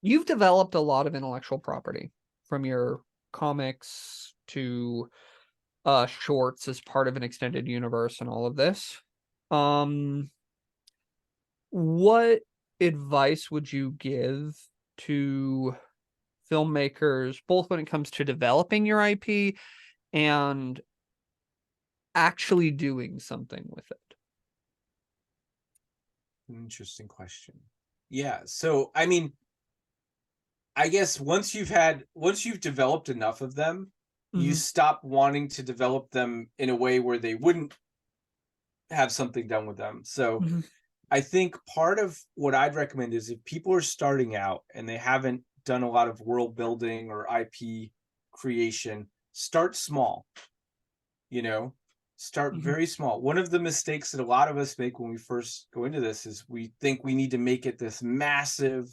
you've developed a lot of intellectual property from your comics to shorts as part of an extended universe and all of this. Um, what advice would you give to filmmakers, both when it comes to developing your IP and actually doing something with it? Interesting question. Yeah. So, I mean, I guess once you've developed enough of them, you Mm-hmm. stop wanting to develop them in a way where they wouldn't have something done with them. So Mm-hmm. I think part of what I'd recommend is if people are starting out and they haven't done a lot of world building or IP creation, start small, you know, start Mm-hmm. very small. One of the mistakes that a lot of us make when we first go into this is we think we need to make it this massive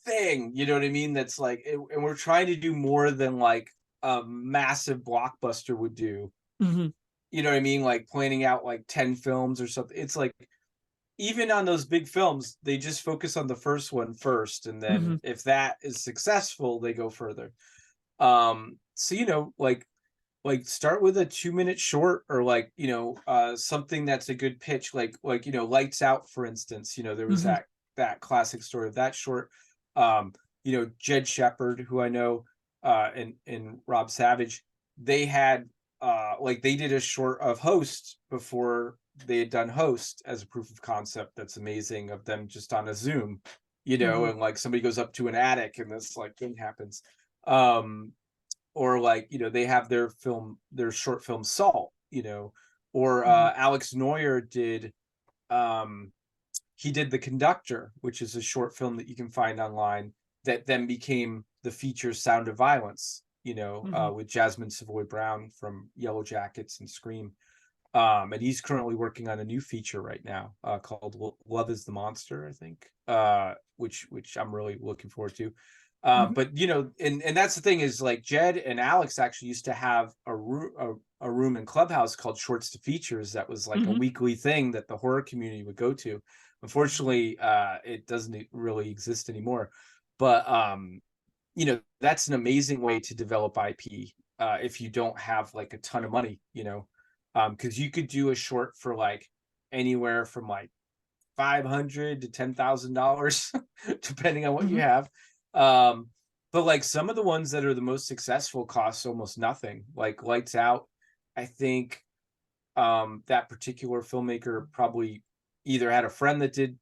thing, you know what I mean? That's like, and we're trying to do more than like a massive blockbuster would do. Mm-hmm. You know what I mean? Like planning out like 10 films or something. It's like, even on those big films, they just focus on the first one first. And Mm-hmm. then if that is successful, they go further. So, like start with a 2 minute short or like, something that's a good pitch, like, Lights Out, for instance. There was Mm-hmm. that classic story of that short. Jed Shepard, who I know, and Rob Savage, they had like they did a short of Host before they had done Host as a proof of concept. That's amazing, of them just on a Zoom, Mm-hmm. and like somebody goes up to an attic and this like thing happens. Or like, they have their short film Salt, or Mm-hmm. Alex Neuer did, um he did The Conductor, which is a short film that you can find online, that then became the feature Sound of Violence, Mm-hmm. with Jasmine Savoy Brown from Yellow Jackets and Scream. And he's currently working on a new feature right now, called Love Is the Monster, I think, which I'm really looking forward to. Mm-hmm. But and that's the thing, is like Jed and Alex actually used to have a room in Clubhouse called Shorts to Features, that was like a Mm-hmm. weekly thing that the horror community would go to. Unfortunately, it doesn't really exist anymore. But that's an amazing way to develop IP, if you don't have like a ton of money, because you could do a short for like anywhere from like 500 to $10,000, depending on what you Mm-hmm. have. Um, but like some of the ones that are the most successful cost almost nothing. Like Lights Out, I think, that particular filmmaker probably either had a friend that did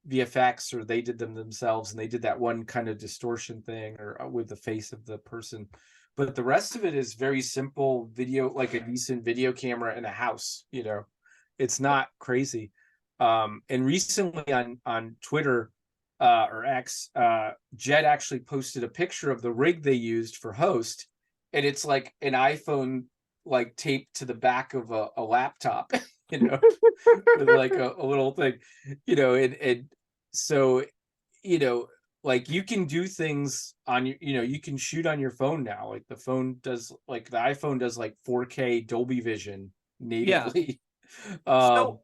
VFX, or they did them themselves, and they did that one kind of distortion thing, or with the face of the person. But the rest of it is very simple video, like a decent video camera in a house. It's not crazy. And recently on Twitter, or X, Jed actually posted a picture of the rig they used for Host, and it's like an iPhone like taped to the back of a laptop, you know, with like a little thing, and so, you know, like you can do things on your, you can shoot on your phone now. Like the iPhone does like 4K Dolby Vision Yeah. natively. So um,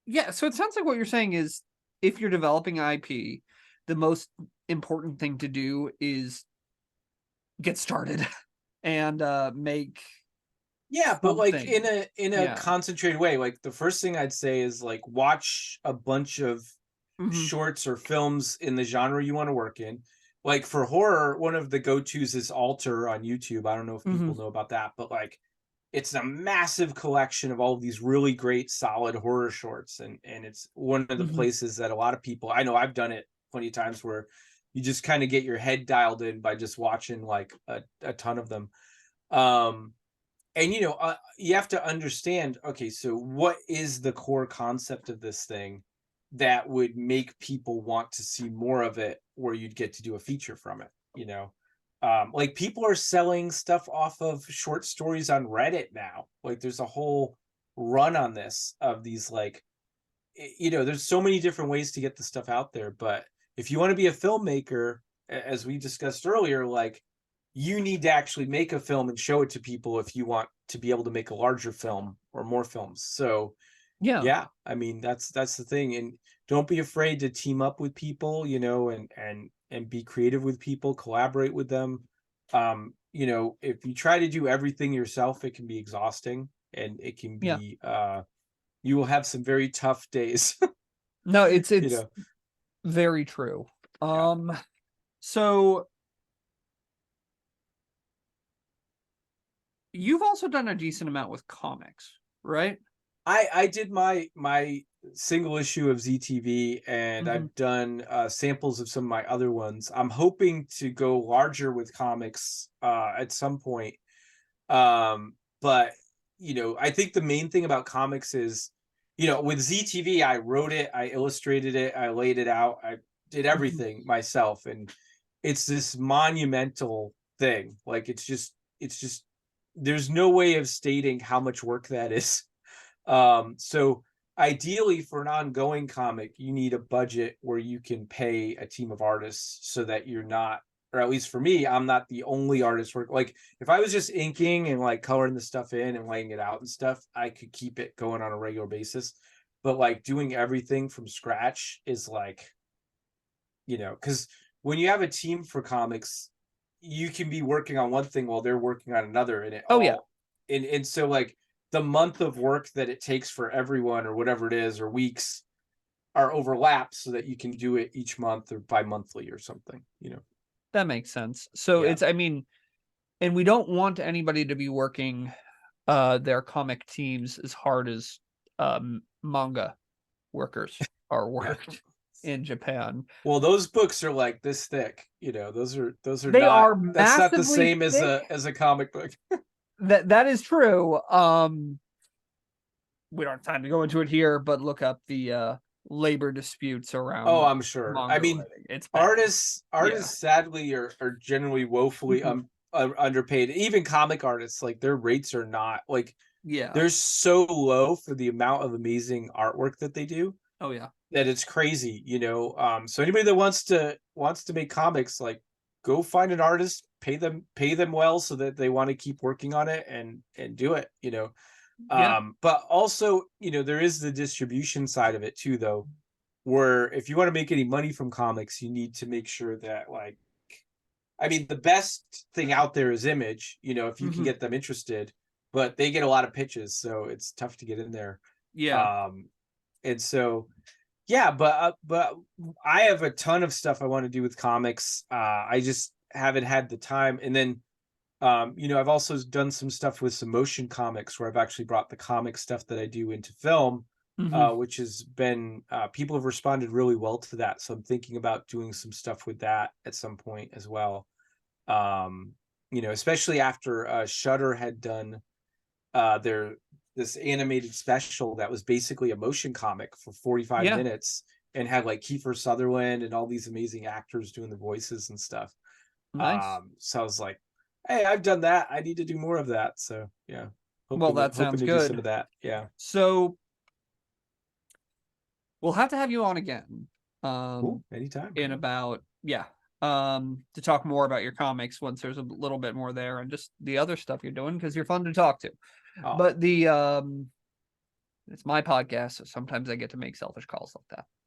yeah, so it sounds like what you're saying is if you're developing IP, the most important thing to do is get started and make yeah, but like something. in a Yeah. concentrated way. Like the first thing I'd say is like watch a bunch of Mm-hmm. shorts or films in the genre you want to work in. Like for horror, one of the go-tos is Alter on YouTube. I don't know if Mm-hmm. people know about that, but like it's a massive collection of all of these really great solid horror shorts, and it's one of the Mm-hmm. places that a lot of people, I know I've done it plenty of times, where you just kind of get your head dialed in by just watching like a ton of them. Um and you have to understand, okay, so what is the core concept of this thing that would make people want to see more of it, where you'd get to do a feature from it. Like people are selling stuff off of short stories on Reddit now. Like there's a whole run on this, of these like, there's so many different ways to get the stuff out there. But if you want to be a filmmaker, as we discussed earlier, like you need to actually make a film and show it to people if you want to be able to make a larger film or more films. So Yeah. Yeah, I mean, that's the thing, and don't be afraid to team up with people, you know, and be creative with people, collaborate with them. You know, if you try to do everything yourself, it can be exhausting, and it can Yeah. be you will have some very tough days, No, it's you it's know. very true. Yeah. So you've also done a decent amount with comics, right? I did my single issue of ZTV, and Hmm. I've done samples of some of my other ones. I'm hoping to go larger with comics at some point. But you know, I think the main thing about comics is, you know, with ZTV, I wrote it, I illustrated it, I laid it out, I did Hmm. everything myself, and it's this monumental thing. Like it's just there's no way of stating how much work that is. So ideally for an ongoing comic, you need a budget where you can pay a team of artists so that you're not, or at least for me, I'm not the only artist work. Like if I was just inking and like coloring the stuff in and laying it out and stuff, I could keep it going on a regular basis. But like doing everything from scratch is like, you know, because when you have a team for comics, you can be working on one thing while they're working on another, and it Oh yeah. all and so like the month of work that it takes for everyone or whatever it is or weeks are overlapped so that you can do it each month or bi-monthly or something, you know. That makes sense. So Yeah. it's, I mean, and we don't want anybody to be working their comic teams as hard as manga workers are Yeah. worked in Japan. Well, those books are like this thick, you know. Those are They not are that's not the massively same thick. as a comic book. That is true. We don't have time to go into it here, but look up the labor disputes Oh, around I'm sure. I manga mean, writing. It's bad. Yeah. artists sadly are generally woefully Mhm. underpaid. Even comic artists, like their rates are not like Yeah. they're so low for the amount of amazing artwork that they do Oh yeah. that it's crazy, you know. So anybody that wants to make comics, like go find an artist, pay them well so that they want to keep working on it and do it, you know. Yeah. But also, you know, there is the distribution side of it too, though, where if you want to make any money from comics, you need to make sure that like I mean, the best thing out there is Image, you know, if you can Hmm. get them interested, but they get a lot of pitches, so it's tough to get in there. Yeah. Um, and so yeah, but I have a ton of stuff I want to do with comics. I just haven't had the time. And then you know, I've also done some stuff with some motion comics where I've actually brought the comic stuff that I do into film, Hmm. which has been people have responded really well to that. So I'm thinking about doing some stuff with that at some point as well. Um, you know, especially after Shudder had done their this animated special that was basically a motion comic for 45 Yeah. minutes and had like Kiefer Sutherland and all these amazing actors doing the voices and stuff. Nice. So I was like, hey, I've done that. I need to do more of that. So yeah, Well, that hoping sounds to do some good. of that. Yeah. So we'll have to have you on again. Cool. Anytime. In about, yeah, to talk more about your comics once there's a little bit more there and just the other stuff you're doing because you're fun to talk to. Oh, But the it's my podcast, so sometimes I get to make selfish calls like that.